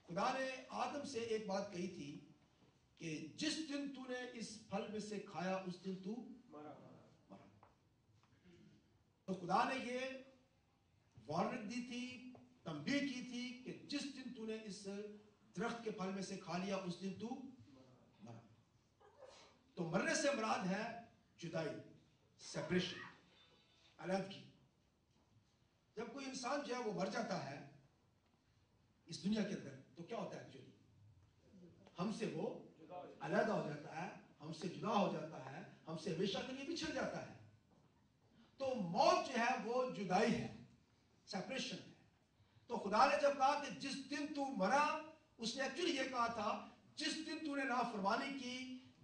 خدا نے آدم سے ایک بات کہی تھی کہ جس دن تو نے اس پھل میں سے کھایا اس دن تو مرا. تو خدا نے یہ وارننگ دی تھی، تنبیہ کی تھی کہ جس دن تو نے اس درخت کے پھل میں سے کھا لیا اس دن تو مرا. تو مرنے سے مراد ہے جدائی، سیپریشن، علیحدگی. جب کوئی انسان جو ہے وہ مر جاتا ہے اس دنیا کے اندر تو کیا ہوتا ہے ایکچولی؟ ہم سے وہ علیحدہ ہو جاتا ہے، ہم سے جدا ہو جاتا ہے، ہم سے ہمیشہ کے لیے بچھڑ جاتا ہے. تو موت جو ہے وہ جدائی ہے، سیپریشن ہے. تو خدا نے جب کہا کہ جس دن تو مرا، اس نے ایکچولی یہ کہا تھا جس دن تو نے نافرمانی کی،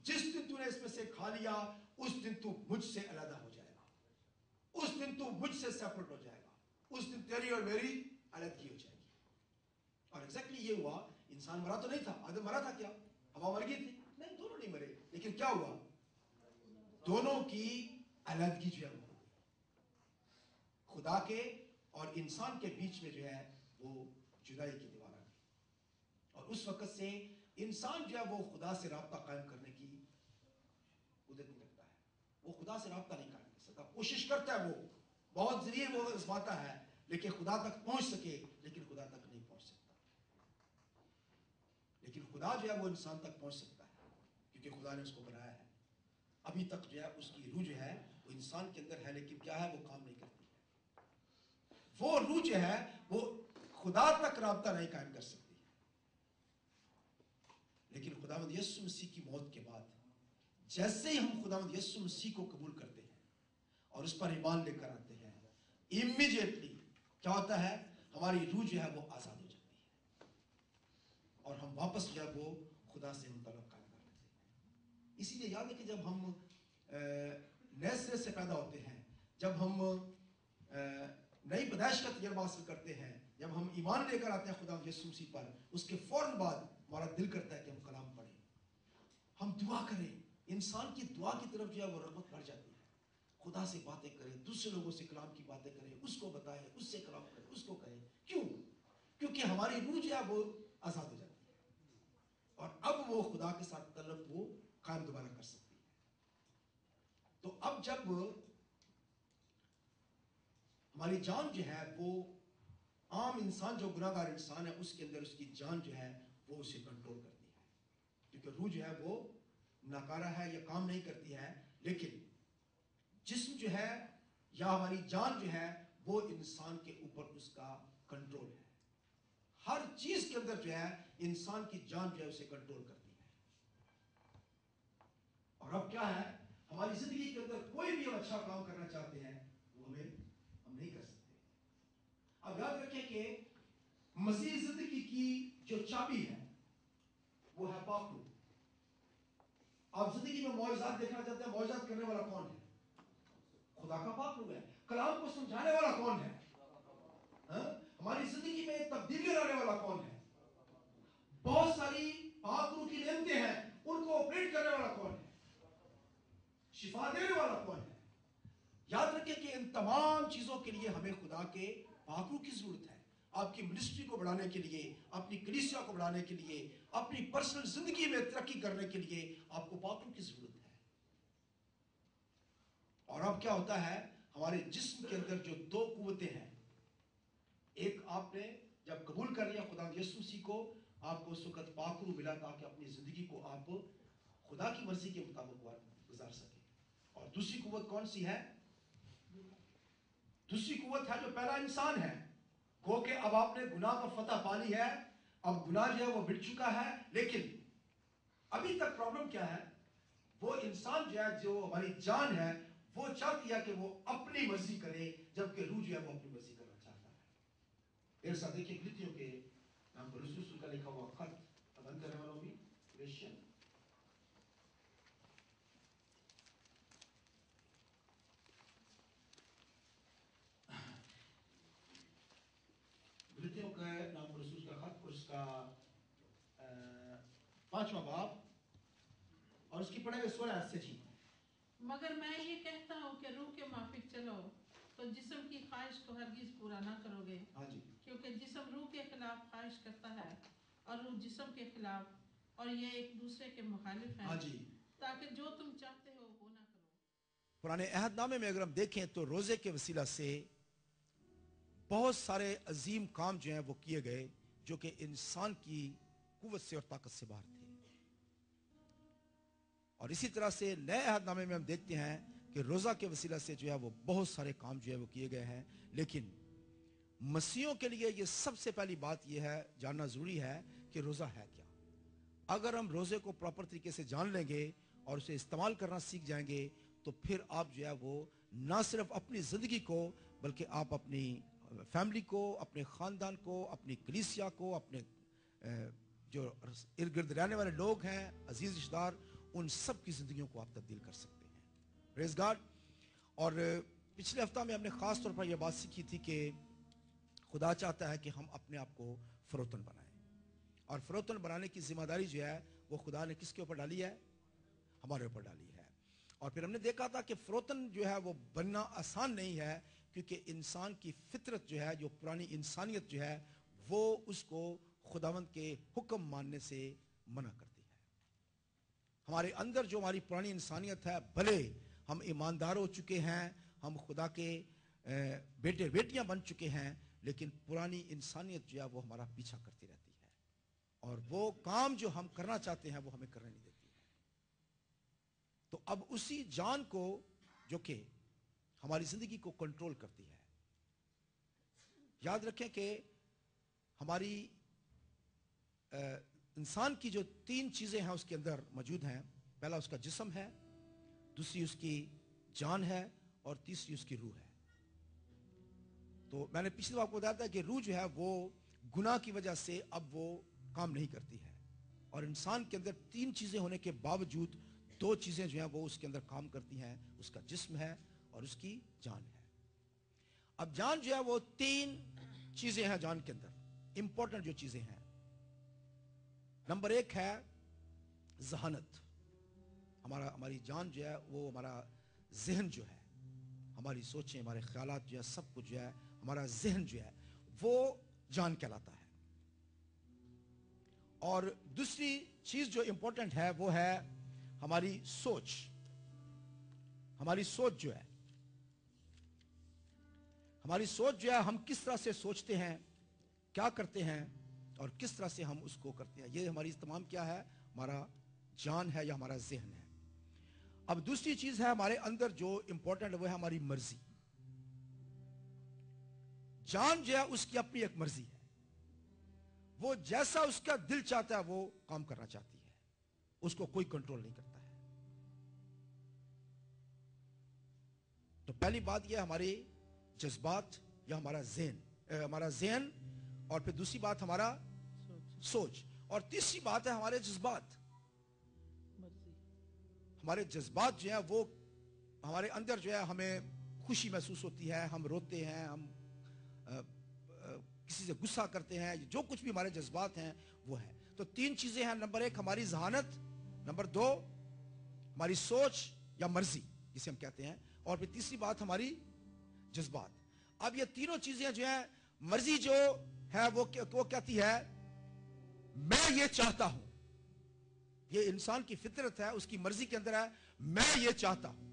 جس دن تو نے اس میں سے کھا لیا اس دن تو مجھ سے علیحدہ ہو جائے گا، اس دن تو مجھ سے سیپریٹ ہو جائے گا، اس دن تیری اور میری علیحدگی ہو جائے گی. اور ایگزیکٹلی یہ ہوا. انسان مرا تو نہیں تھا، آدم مرا تھا کیا؟ ہوا مر گئی تھی؟ نہیں، دونوں نہیں مرے. لیکن کیا ہوا؟ دونوں کی علیحدگی جو ہے وہ خدا کے اور انسان کے بیچ میں جو ہے وہ جدائی کی دیوار آ گئی. اور اس وقت سے انسان جو ہے وہ خدا سے رابطہ قائم کرنے کی قدرت نہیں رکھتا ہے. وہ خدا سے رابطہ نہیں قائم کر سکتا. کوشش کرتا ہے، وہ بہت ذریعے وہ آزماتا ہے لیکن خدا تک پہنچ سکے، لیکن خدا تک نہیں پہنچ سکتا. لیکن خدا جو ہے وہ انسان تک پہنچ سکتا ہے کیونکہ خدا نے اس کو بنایا ہے. ابھی تک جو ہے اس کی روح جو ہے وہ انسان کے اندر ہے، لیکن کیا ہے؟ وہ کام نہیں کرتی ہے. وہ روح جو ہے وہ خدا تک رابطہ نہیں قائم کر سکتی ہے. لیکن خداوند یسوع مسیح کی موت کے بعد جیسے ہی ہم خداوند یسوع مسیح کو قبول کرتے ہیں اور اس پر ایمان لے کر آتے ہیں، امیڈیٹلی کیا ہوتا ہے؟ ہماری روح جو ہے وہ آزاد ہو جاتی ہے اور ہم واپس جو ہے وہ خدا سے تعلق قائم کر لیتے ہیں. اسی لیے یاد ہے کہ جب ہم نئے سرے سے پیدا ہوتے ہیں، جب ہم نئی پیدائش کا تجربہ حاصل کرتے ہیں، جب ہم ایمان لے کر آتے ہیں خدا یسوع مسیح پر، اس کے فوراً بعد ہمارا دل کرتا ہے کہ ہم کلام پڑھیں، ہم دعا کریں. انسان کی دعا کی طرف جو ہے وہ رغبت بڑھ جاتی ہے. خدا سے باتیں کریں، دوسرے لوگوں سے کلام کی باتیں کریں، اس کو بتائیں، اس سے کلام کریں، اس کو کہیں. کیوں؟ کیونکہ ہماری روح جو ہے وہ آزاد ہو جاتی ہے اور اب وہ خدا کے ساتھ تعلق وہ قائم دوبارہ کر سکتی ہے. تو اب جب ہماری جان جو ہے وہ عام انسان جو گناہ گار انسان ہے اس کے اندر اس کی جان جو ہے وہ اسے کنٹرول کرتی ہے، کیونکہ روح جو ہے وہ ناکارہ ہے یا کام نہیں کرتی ہے. لیکن جسم جو ہے یا ہماری جان جو ہے وہ انسان کے اوپر اس کا کنٹرول ہے. ہر چیز کے اندر جو ہے انسان کی جان جو ہے اسے کنٹرول کرتی ہے. اور اب کیا ہے؟ ہماری زندگی کے اندر کوئی بھی ہم اچھا کام کرنا چاہتے ہیں وہ ہم نہیں کر سکتے. اب یاد رکھیں کہ مسیح زندگی کی جو چابی ہے وہ ہے پاک روح. آپ زندگی میں معجزات دیکھنا چاہتے ہیں، معجزات کرنے والا کون ہے؟ خدا کا پاک روح ہے. کلام کو سمجھانے والا کون ہے؟ ہماری زندگی میں تبدیلی لانے والا کون ہے؟ بہت ساری پاک روح کی نعمتیں ہیں، ان کو آپریٹ کرنے والا کون ہے؟ شفا دینے والا کون ہے؟ یاد رکھیں کہ ان تمام چیزوں کے لیے ہمیں خدا کے پاک روح کی ضرورت ہے. آپ کی منسٹری کو بڑھانے کے لیے، اپنی کلیسیا کو بڑھانے کے لیے، اپنی پرسنل زندگی میں ترقی کرنے کے لیے آپ کو پاک روح کی ضرورت ہے. اور اب کیا ہوتا ہے؟ ہمارے جسم کے اندر جو دو قوتیں ہیں، ایک آپ نے جب قبول کر لیا خدا یسوع مسیح کو، آپ کو اس وقت پاک روح ملا تاکہ اپنی زندگی کو آپ خدا کی مرضی کے مطابق گزار سکیں. اور دوسری قوت کون سی ہے؟ دوسری قوت ہے جو پہلا انسان ہے. گو کہ اب آپ نے گناہ پر فتح پا لی ہے، اب گناہ جو ہے وہ مٹ چکا ہے. لیکن ابھی تک پرابلم کیا ہے؟ وہ انسان جو ہے، جو ہماری جان ہے، وہ چاہتی ہے کہ وہ اپنی مرضی کرے، جبکہ روح جو ہے وہ اپنی مرضی کرنا چاہتا ہے. میرے ساتھ دیکھیں غلطیوں کے نام پر رسول کا لکھا ہوا خط بند کرنے والوں بھی کریسچن غلطیوں کا نام پر رسول کا خط اور اس کا 5واں باب اور اس کی پڑھیں گے 16 سے. جی مگر میں یہ کہتا ہوں کہ روح کے موافق چلو تو جسم کی خواہش کو ہرگز پورا نہ کرو گے. ہاں جی. کیونکہ جسم روح کے خلاف خواہش کرتا ہے और रूह जिस्म के खिलाफ, और ये एक दूसरे के मुखालिफ हाँ हैं, जी। ताकि जो तुम चाहते हो वो ना करो। पुराने अहदनामे में अगर हम देखें तो रोजे के वसीला से बहुत सारे अजीम काम जो हैं वो किए गए, जो कि इंसान की कुव्वत से और ताकत से बाहर थे। और इसी तरह से नए अहदनामे में हम देखते हैं कि रोजा के वसीला से जो है वो बहुत सारे काम जो है वो किए गए हैं। लेकिन मसीहों के लिए ये सबसे पहली बात ये है, जानना जरूरी है कि रोजा है क्या। अगर हम रोजे को प्रॉपर तरीके से जान लेंगे और उसे इस्तेमाल करना सीख जाएंगे, तो फिर आप जो है वो ना सिर्फ अपनी जिंदगी को, बल्कि आप अपनी फैमिली को, अपने खानदान को, अपनी कलीसिया को, अपने जो इर्द गिर्द रहने वाले लोग हैं, अजीज रिश्तेदार, उन सब की जिंदगियों को आप तब्दील कर सकते हैं। Praise God. और पिछले हफ्ता में हमने खास तौर पर यह बात सीखी थी कि खुदा चाहता है कि हम अपने आप को फरोतन बनाएं, और फरोतन बनाने की जिम्मेदारी जो है वो खुदा ने किसके ऊपर डाली है? हमारे ऊपर डाली है। और फिर हमने देखा था कि फरोतन जो है वो बनना आसान नहीं है, क्योंकि इंसान की फितरत जो है, जो पुरानी इंसानियत जो है, वो उसको खुदावंद के हुक्म मानने से मना करती है। हमारे अंदर जो हमारी पुरानी इंसानियत है, भले हम ईमानदार हो चुके हैं, हम खुदा के बेटे बेटियां बन चुके हैं, लेकिन पुरानी इंसानियत जो है वो हमारा पीछा करती रहती है, और वो काम जो हम करना चाहते हैं वो हमें करने नहीं देती है। तो अब उसी जान को जो कि हमारी जिंदगी को कंट्रोल करती है, याद रखें कि हमारी इंसान की जो 3 चीजें हैं उसके अंदर मौजूद हैं। पहला उसका जिस्म है, दूसरी उसकी जान है, और तीसरी उसकी रूह है। तो मैंने पिछली बार आपको बताया था कि रूह जो है वो गुनाह की वजह से अब वो काम नहीं करती है, और इंसान के अंदर 3 चीजें होने के बावजूद 2 चीजें जो हैं वो उसके अंदर काम करती हैं, उसका जिस्म है और उसकी जान है। अब जान जो है वो 3 चीजें हैं जान के अंदर, इंपॉर्टेंट जो चीजें हैं। नंबर 1 है जहानत। हमारी जान जो है वो हमारा जहन जो है, हमारी सोचें, हमारे ख्यालात जो है, सब कुछ जो है, हमारा जहन जो है वो जान कहलाता है। और दूसरी चीज जो इंपॉर्टेंट है वो है हमारी सोच। हमारी सोच जो है, हमारी सोच जो है, हम किस तरह से सोचते हैं, क्या करते हैं, और किस तरह से हम उसको करते हैं, ये हमारी तमाम क्या है? हमारा जान है या हमारा जहन है। अब दूसरी चीज है हमारे अंदर जो इंपॉर्टेंट है वो है हमारी मर्जी। जान जो है उसकी अपनी एक मर्जी है, वो जैसा उसका दिल चाहता है वो काम करना चाहती है, उसको कोई कंट्रोल नहीं करता है। तो पहली बात यह हमारे जज्बात या हमारा जहन, और फिर दूसरी बात हमारा सोच, और तीसरी बात है हमारे जज्बात। हमारे जज्बात जो है वो हमारे अंदर जो है, हमें खुशी महसूस होती है, हम रोते हैं, हम किसी से गुस्सा करते हैं, जो कुछ भी हमारे जज्बात हैं वो है। तो 3 चीजें हैं। नंबर 1 हमारी जहानत, नंबर 2 हमारी सोच या मर्जी जिसे हम कहते हैं, और फिर तीसरी बात हमारी जज्बात। अब ये तीनों चीजें जो है, मर्जी जो है वो कहती है मैं ये चाहता हूं, ये इंसान की फितरत है, उसकी मर्जी के अंदर है, मैं ये चाहता हूं।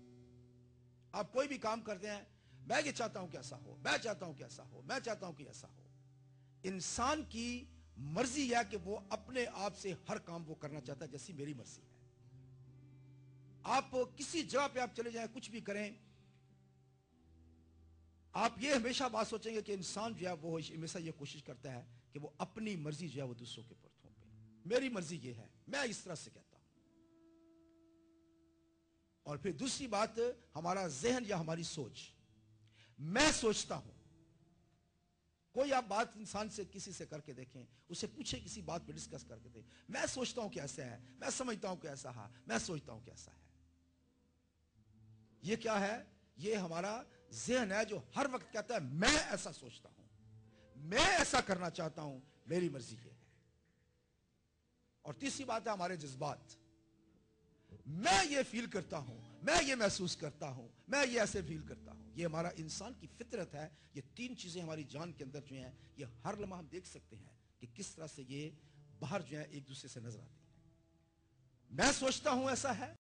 आप कोई भी काम करते हैं, मैं ये चाहता हूं कि ऐसा हो, मैं चाहता हूं कि ऐसा हो, मैं चाहता हूं कि ऐसा हो। इंसान की मर्जी है कि वो अपने आप से हर काम वो करना चाहता है जैसी मेरी मर्जी है। आप किसी जगह पे आप चले जाएं, कुछ भी करें, आप ये हमेशा बात सोचेंगे कि इंसान जो है वो हमेशा ये कोशिश करता है कि वो अपनी मर्जी जो है वो दूसरों के ऊपर थोपे। मेरी मर्जी ये है, मैं इस तरह से कहता हूं। और फिर दूसरी बात हमारा जहन या हमारी सोच, मैं सोचता हूं। कोई आप बात इंसान से किसी से करके देखें, उससे पूछे, किसी बात पे डिस्कस करके देखें, मैं सोचता हूं कि ऐसा है, मैं समझता हूं कि ऐसा है, मैं सोचता हूं कि ऐसा है। ये क्या है? ये हमारा जहन है जो हर वक्त कहता है मैं ऐसा सोचता हूं, मैं ऐसा करना चाहता हूं, मेरी मर्जी ये है। और तीसरी बात है हमारे जज्बात, मैं ये फील करता हूं, मैं ये महसूस करता हूं, मैं ये ऐसे फील करता हूं। ये हमारा इंसान की फितरत है। ये 3 चीजें हमारी जान के अंदर जो हैं, ये हर लम्हा हम देख सकते हैं कि किस तरह से ये बाहर जो है एक दूसरे से नजर आती है। मैं सोचता हूं ऐसा है